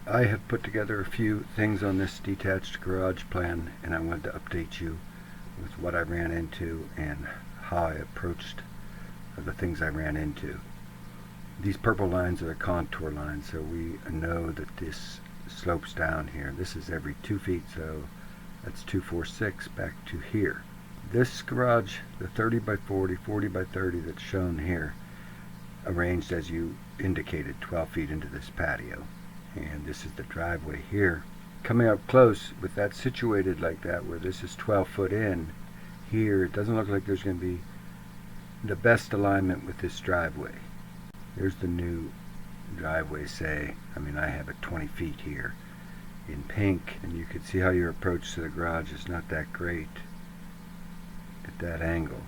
I have put together a few things on this detached garage plan, and I wanted to update you with what I ran into and how I approached the things I ran into. These purple lines are the contour lines, so we know that this slopes down here. This is every 2 feet, so that's 246 back to here. This garage, the 30 by 40, 40 by 30 that's shown here, arranged as you indicated, 12 feet into this patio. And this is the driveway here. Coming up close, with that situated like that, where this is 12 foot in, here it doesn't look like there's going to be the best alignment with this driveway. There's the new driveway, say. I mean, I have it 20 feet here in pink, and you can see how your approach to the garage is not that great at that angle.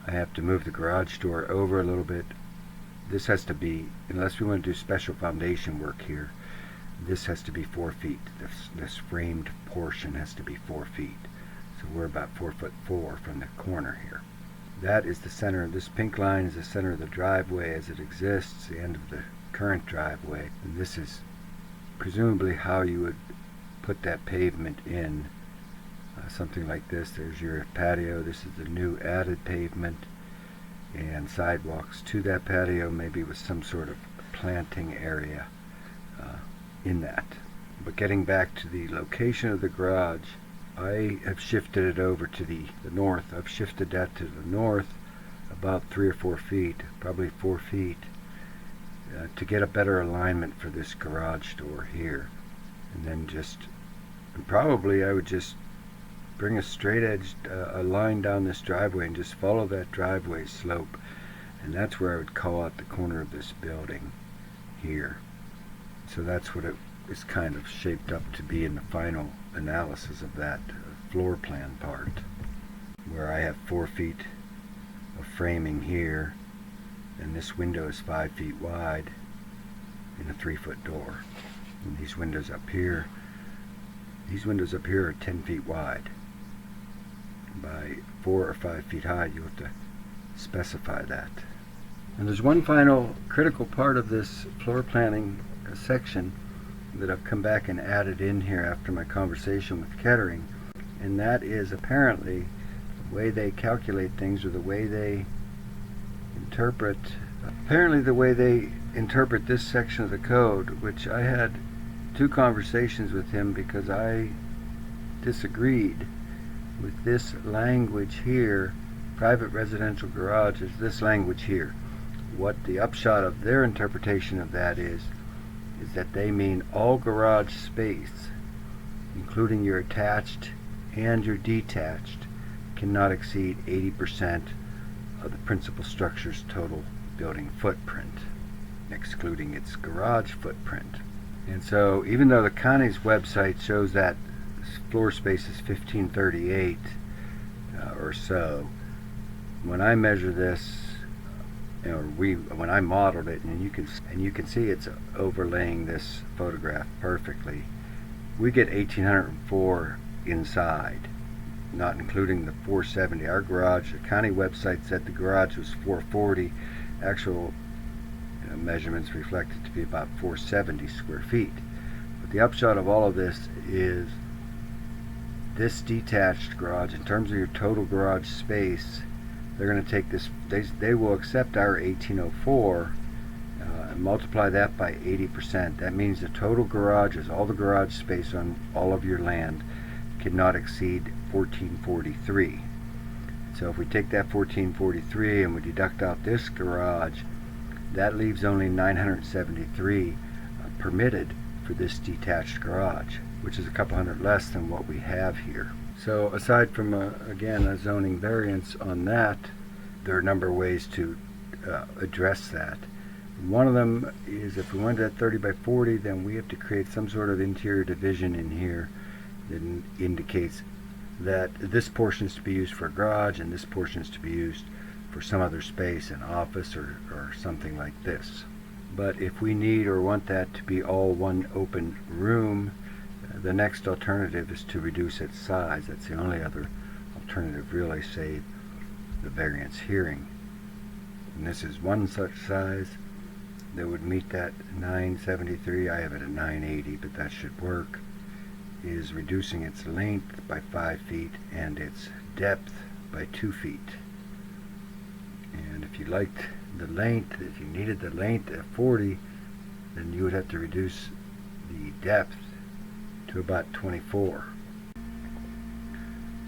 I have to move the garage door over a little bit. This has to be, unless we want to do special foundation work here, this has to be 4 feet. This framed portion has to be 4 feet. So we're about 4'4" from the corner here. That is the center. This pink line is the center of the driveway as it exists, the end of the current driveway. And this is presumably how you would put that pavement in. Something like this. There's your patio. This is the new added pavement and sidewalks to that patio, maybe with some sort of planting area in that. But getting back to the location of the garage, I have shifted it over to the north. I've shifted that to the north about 3 or 4 feet, probably 4 feet, to get a better alignment for this garage door here. And then probably I would just bring a straight edge a line down this driveway and just follow that driveway slope, and that's where I would call out the corner of this building here. So that's what it is kind of shaped up to be in the final analysis of that floor plan part, where I have 4 feet of framing here, and this window is 5 feet wide in a 3-foot door. And these windows up here are 10 feet wide by 4 or 5 feet high. You have to specify that. And there's one final critical part of this floor planning section that I've come back and added in here after my conversation with Kettering, and that is apparently the way they calculate things, or the way they interpret this section of the code, which I had 2 conversations with him because I disagreed with this language here. Private residential garage is this language here. What the upshot of their interpretation of that is that they mean all garage space, including your attached and your detached, cannot exceed 80% of the principal structure's total building footprint, excluding its garage footprint. And so even though the county's website shows that floor space is 1538 or so, when I measure this, when I modeled it, and you can see it's overlaying this photograph perfectly, we get 1804 inside, not including the 470. Our garage, the county website said the garage was 440. Actual measurements reflect it to be about 470 square feet. But the upshot of all of this is this detached garage, in terms of your total garage space, they're going to take this, they will accept our 1804 and multiply that by 80%. That means the total garage is all the garage space on all of your land cannot exceed 1443. So if we take that 1443 and we deduct out this garage, that leaves only 973 permitted for this detached garage, which is a couple hundred less than what we have here. So aside from, again, a zoning variance on that, there are a number of ways to address that. One of them is, if we went to 30 by 40, then we have to create some sort of interior division in here that indicates that this portion is to be used for a garage and this portion is to be used for some other space, an office or something like this. But if we need or want that to be all one open room, the next alternative is to reduce its size. That's the only other alternative, really, save the variance hearing. And this is one such size. that would meet that 973, I have it at 980, but that should work, is reducing its length by 5 feet and its depth by 2 feet. And if you liked the length, if you needed the length at 40, then you would have to reduce the depth to about 24.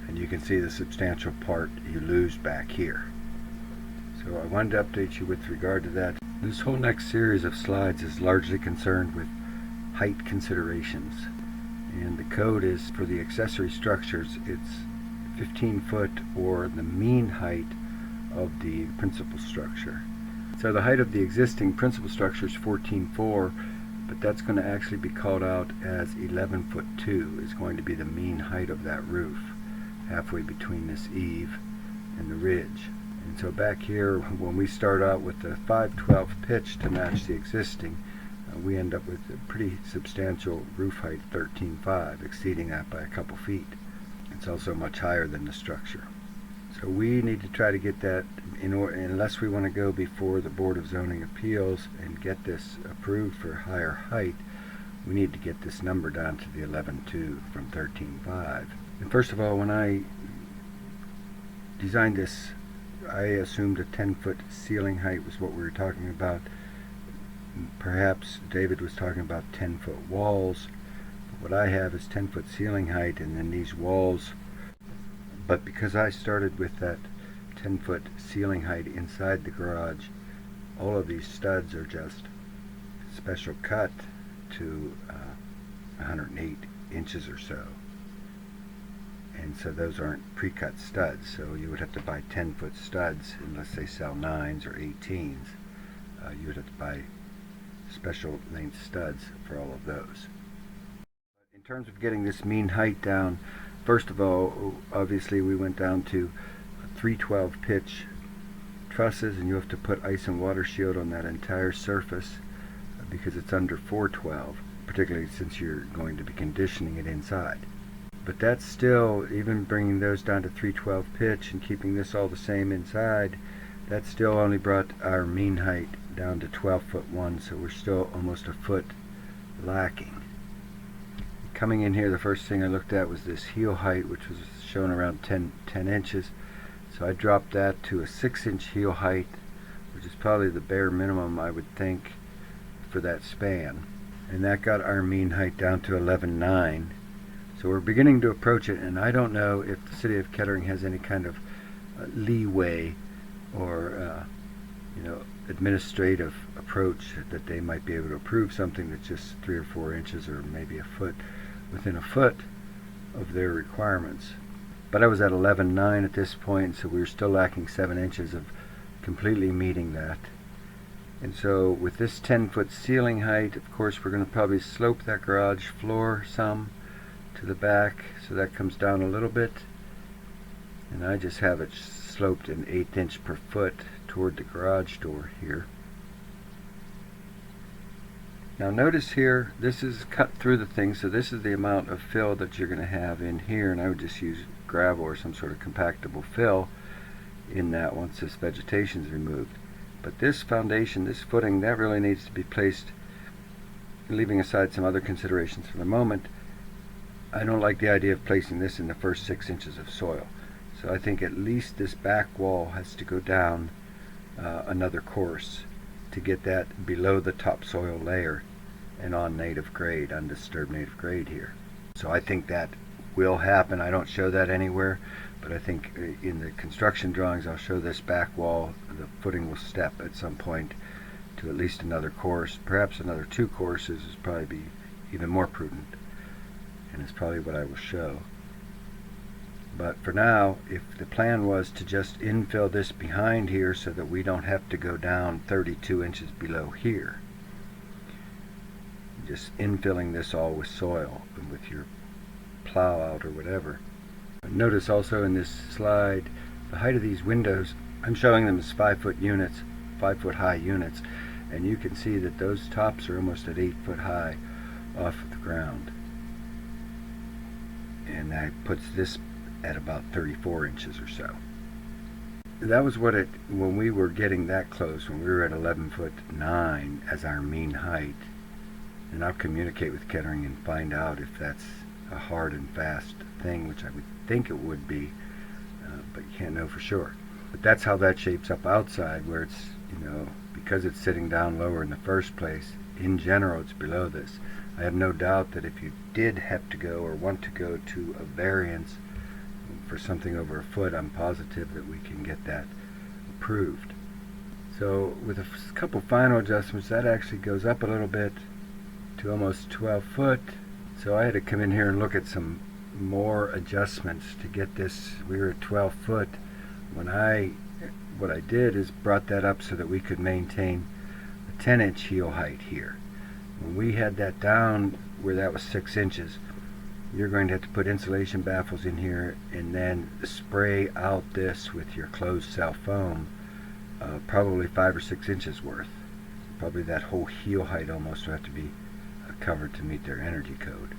And you can see the substantial part you lose back here. So I wanted to update you with regard to that. This whole next series of slides is largely concerned with height considerations. And the code is for the accessory structures, it's 15 foot or the mean height of the principal structure. So the height of the existing principal structure is 14.4, but that's going to actually be called out as 11 foot 2 is going to be the mean height of that roof, halfway between this eave and the ridge. And so back here, when we start out with the 512 pitch to match the existing, we end up with a pretty substantial roof height, 13.5, exceeding that by a couple feet. It's also much higher than the structure. So we need to try to get that, unless we want to go before the Board of Zoning Appeals and get this approved for higher height, we need to get this number down to the 11.2 from 13.5. And first of all, when I designed this, I assumed a 10-foot ceiling height was what we were talking about. Perhaps David was talking about 10-foot walls. What I have is 10-foot ceiling height and then these walls. But because I started with that 10-foot ceiling height inside the garage, all of these studs are just special cut to 108 inches or so. And so those aren't pre-cut studs, so you would have to buy 10-foot studs unless they sell 9s or 18s. You would have to buy special length studs for all of those. In terms of getting this mean height down, first of all, obviously we went down to 312 pitch trusses, and you have to put ice and water shield on that entire surface because it's under 412, particularly since you're going to be conditioning it inside. But that's still, even bringing those down to 312 pitch and keeping this all the same inside, that still only brought our mean height down to 12 foot 1, so we're still almost a foot lacking. Coming in here, the first thing I looked at was this heel height, which was shown around 10 inches. So I dropped that to a 6-inch heel height, which is probably the bare minimum I would think for that span. And that got our mean height down to 11.9. So we're beginning to approach it, and I don't know if the City of Kettering has any kind of leeway or administrative approach that they might be able to approve something that's just 3 or 4 inches or maybe a foot, within a foot of their requirements. But I was at 11.9 at this point, so we were still lacking 7 inches of completely meeting that. And so with this 10-foot ceiling height, of course, we're going to probably slope that garage floor some to the back, so that comes down a little bit. And I just have it sloped an 1/8 inch per foot toward the garage door here. Now notice here, this is cut through the thing, so this is the amount of fill that you're going to have in here, and I would just use gravel or some sort of compactable fill in that once this vegetation is removed. But this foundation, this footing, that really needs to be placed, leaving aside some other considerations for the moment. I don't like the idea of placing this in the first 6 inches of soil. So I think at least this back wall has to go down another course to get that below the topsoil layer and on native grade, undisturbed native grade here. So I think that will happen. I don't show that anywhere, but I think in the construction drawings I'll show this back wall. The footing will step at some point to at least another course. Perhaps another 2 courses is probably be even more prudent, and it's probably what I will show. But for now, if the plan was to just infill this behind here so that we don't have to go down 32 inches below here, just infilling this all with soil and with your plow out or whatever. Notice also in this slide, the height of these windows, I'm showing them as 5-foot units, 5-foot high units, and you can see that those tops are almost at 8 foot high off of the ground. And that puts this at about 34 inches or so. that was what it, when we were getting that close, when we were at 11'9" as our mean height, and I'll communicate with Kettering and find out if that's a hard and fast thing, which I would think it would be, but you can't know for sure. But that's how that shapes up outside, where it's, because it's sitting down lower in the first place, in general it's below this. I have no doubt that if you did have to go or want to go to a variance for something over a foot, I'm positive that we can get that approved. So with a couple final adjustments, that actually goes up a little bit to almost 12 foot. So I had to come in here and look at some more adjustments to get this. We were at 12 foot. What I did is brought that up so that we could maintain a 10-inch heel height here. When we had that down where that was 6 inches, you're going to have to put insulation baffles in here and then spray out this with your closed cell foam, probably 5 or 6 inches worth. Probably that whole heel height almost will have to be covered to meet their energy code.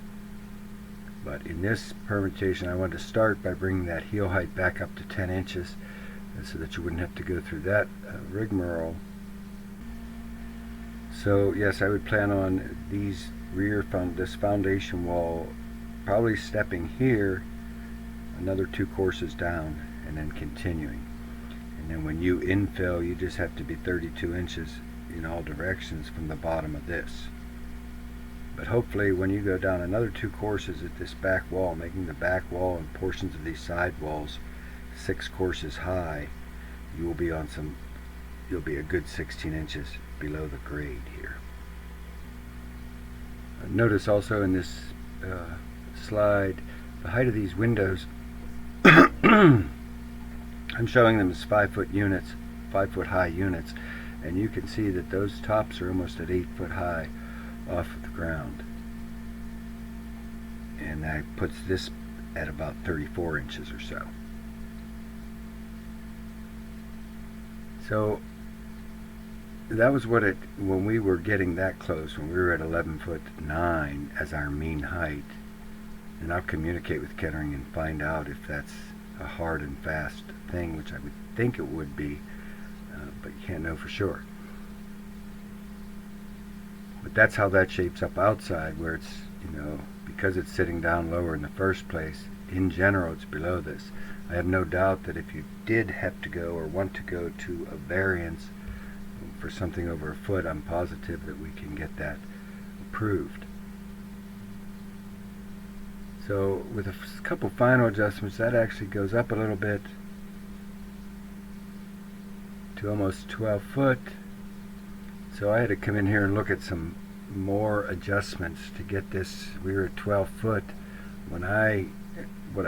But in this permutation, I wanted to start by bringing that heel height back up to 10 inches so that you wouldn't have to go through that rigmarole. So yes, I would plan on these this foundation wall probably stepping here another 2 courses down and then continuing. And then when you infill, you just have to be 32 inches in all directions from the bottom of this. But hopefully when you go down another 2 courses at this back wall, making the back wall and portions of these side walls 6 courses high, you'll be a good 16 inches below the grade here. Notice also in this slide, the height of these windows, I'm showing them as 5 foot units, 5 foot high units, and you can see that those tops are almost at 8 foot high off of the ground. And that puts this at about 34 inches or so. So that was what it, when we were getting that close, when we were at 11'9" as our mean height, and I'll communicate with Kettering and find out if that's a hard and fast thing, which I would think it would be, but you can't know for sure. But that's how that shapes up outside, where it's, because it's sitting down lower in the first place, in general it's below this. I have no doubt that if you did have to go or want to go to a variance for something over a foot, I'm positive that we can get that approved. So with a couple final adjustments, that actually goes up a little bit to almost 12 foot. So I had to come in here and look at some more adjustments to get this. We were at 12 foot. What I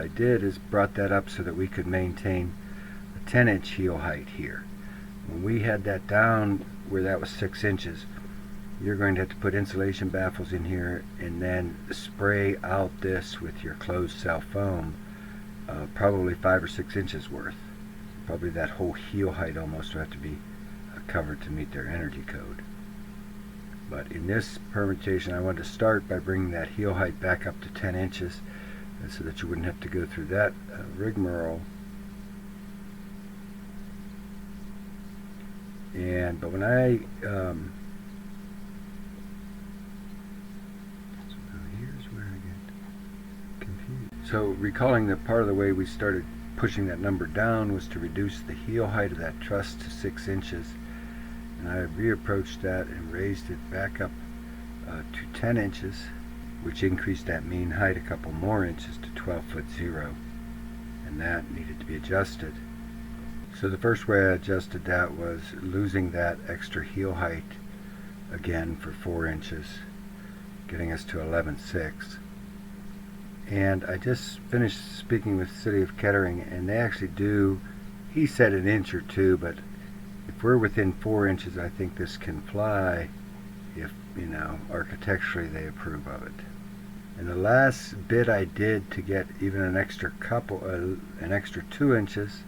did is brought that up so that we could maintain a 10-inch heel height here. When we had that down where that was 6 inches, you're going to have to put insulation baffles in here and then spray out this with your closed cell foam, probably 5 or 6 inches worth. Probably that whole heel height almost will have to be covered to meet their energy code. But in this permutation, I wanted to start by bringing that heel height back up to 10 inches so that you wouldn't have to go through that rigmarole. But when I here's where I get confused. So recalling that part of the way we started pushing that number down was to reduce the heel height of that truss to 6 inches. And I reapproached that and raised it back up to 10 inches, which increased that mean height a couple more inches to 12'0", and that needed to be adjusted. So the first way I adjusted that was losing that extra heel height again for 4 inches, getting us to 11'6". And I just finished speaking with the City of Kettering, and they actually do, he said an inch or two, but if we're within 4 inches, I think this can fly if, architecturally they approve of it. And the last bit I did to get even an extra 2 inches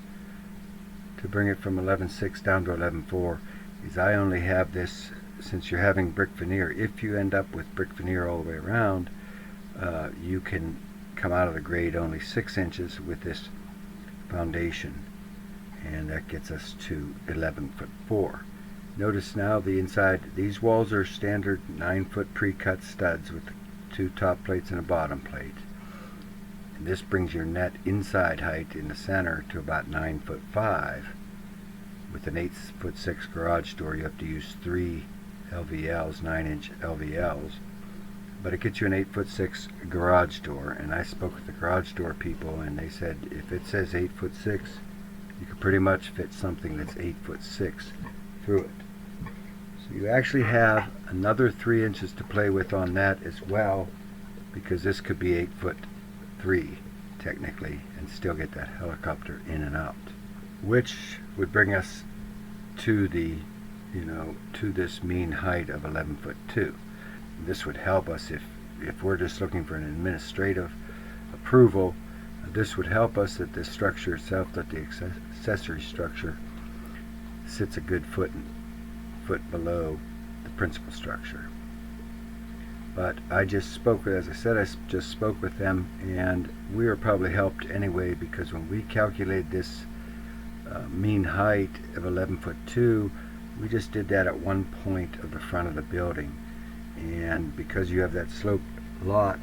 to bring it from 11'6" down to 11'4" is I only have this, since you're having brick veneer, if you end up with brick veneer all the way around, you can come out of the grade only 6 inches with this foundation. and that gets us to 11'4". Notice now the inside, these walls are standard 9-foot pre-cut studs with 2 top plates and a bottom plate. And this brings your net inside height in the center to about 9'5". With an 8'6" garage door, you have to use 3 LVLs, 9-inch LVLs. But it gets you an 8'6" garage door, and I spoke with the garage door people, and they said if it says 8'6", you could pretty much fit something that's 8'6" through it. So you actually have another 3 inches to play with on that as well, because this could be 8'3" technically, and still get that helicopter in and out, which would bring us to the, to this mean height of 11'2". This would help us if we're just looking for an administrative approval. This would help us that the structure itself, that the accessory structure sits a good foot below the principal structure. But I just spoke with, as I said, I just spoke with them, and we were probably helped anyway, because when we calculated this mean height of 11'2", we just did that at one point of the front of the building. And because you have that sloped lot,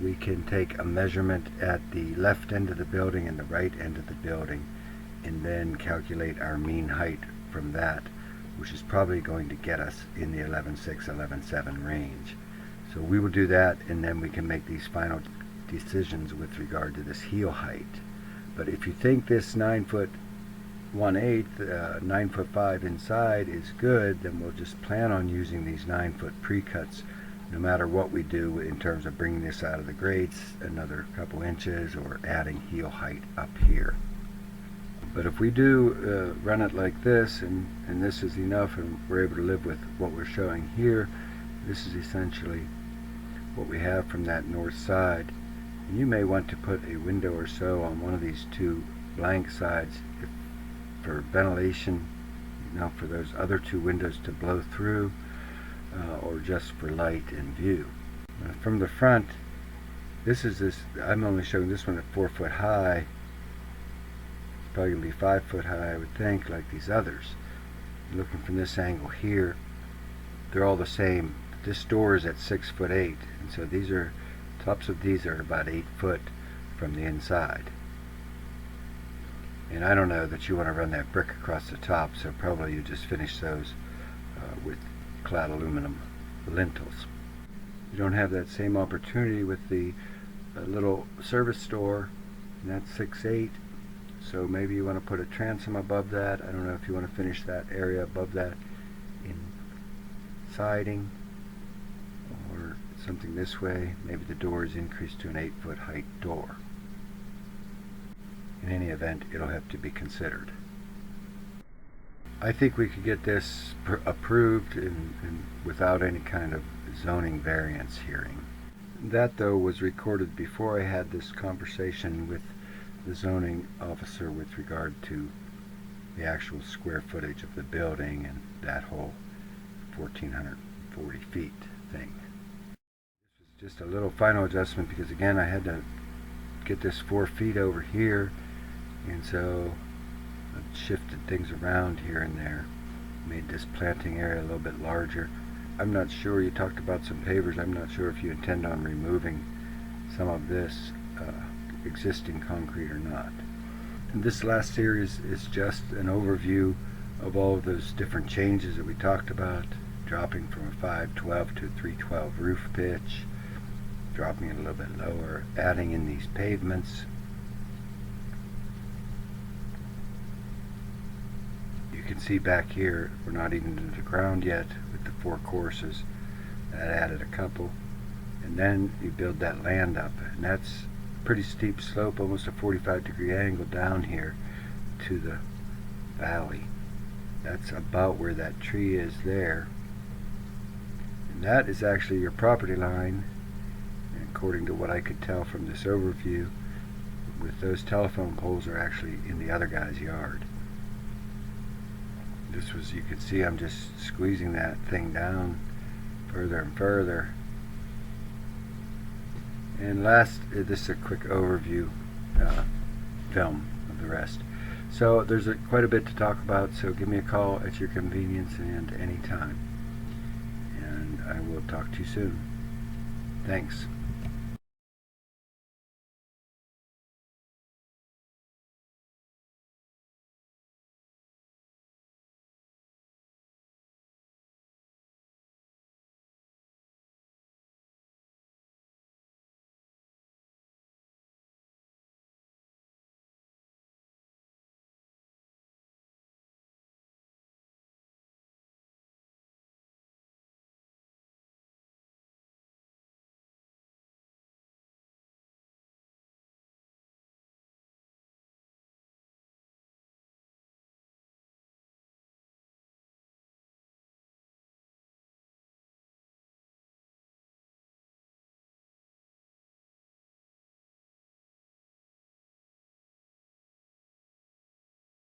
we can take a measurement at the left end of the building and the right end of the building, and then calculate our mean height from that, which is probably going to get us in the 11'6", 11'7" range. So we will do that, and then we can make these final decisions with regard to this heel height. But if you think this 9'1/8", 9'5" inside is good, then we'll just plan on using these 9-foot pre-cuts no matter what we do in terms of bringing this out of the grades another couple inches or adding heel height up here. But if we do run it like this, and this is enough, and we're able to live with what we're showing here, this is essentially what we have from that north side. And you may want to put a window or so on one of these 2 blank sides for ventilation, for those other 2 windows to blow through, or just for light and view. From the front, I'm only showing this one at 4 foot high. It's probably going to be 5 foot high, I would think, like these others. Looking from this angle here, they're all the same. This door is at 6'8", and so tops of these are about 8 foot from the inside. And I don't know that you want to run that brick across the top, so probably you just finish those with clad aluminum lintels. You don't have that same opportunity with the little service door, and that's 6'8", so maybe you want to put a transom above that. I don't know if you want to finish that area above that in siding or something this way. Maybe the door is increased to an 8-foot height door. In any event, it'll have to be considered. I think we could get this approved without any kind of zoning variance hearing. That, though, was recorded before I had this conversation with the zoning officer with regard to the actual square footage of the building and that whole 1,440 feet thing. This was just a little final adjustment because, again, I had to get this 4 feet over here, and so I've shifted things around here and there, made this planting area a little bit larger. I'm not sure, you talked about some pavers, I'm not sure if you intend on removing some of this existing concrete or not. And this last series is just an overview of all of those different changes that we talked about, dropping from a 512 to a 312 roof pitch, dropping it a little bit lower, adding in these pavements. You can see back here, we're not even into the ground yet with the 4 courses. That added a couple. And then you build that land up, and that's a pretty steep slope, almost a 45-degree angle down here to the valley. That's about where that tree is there. And that is actually your property line, according to what I could tell from this overview, with those telephone poles are actually in the other guy's yard. This was, you can see I'm just squeezing that thing down further and further. And last, this is a quick overview film of the rest. So there's quite a bit to talk about, so give me a call at your convenience and any time. And I will talk to you soon. Thanks.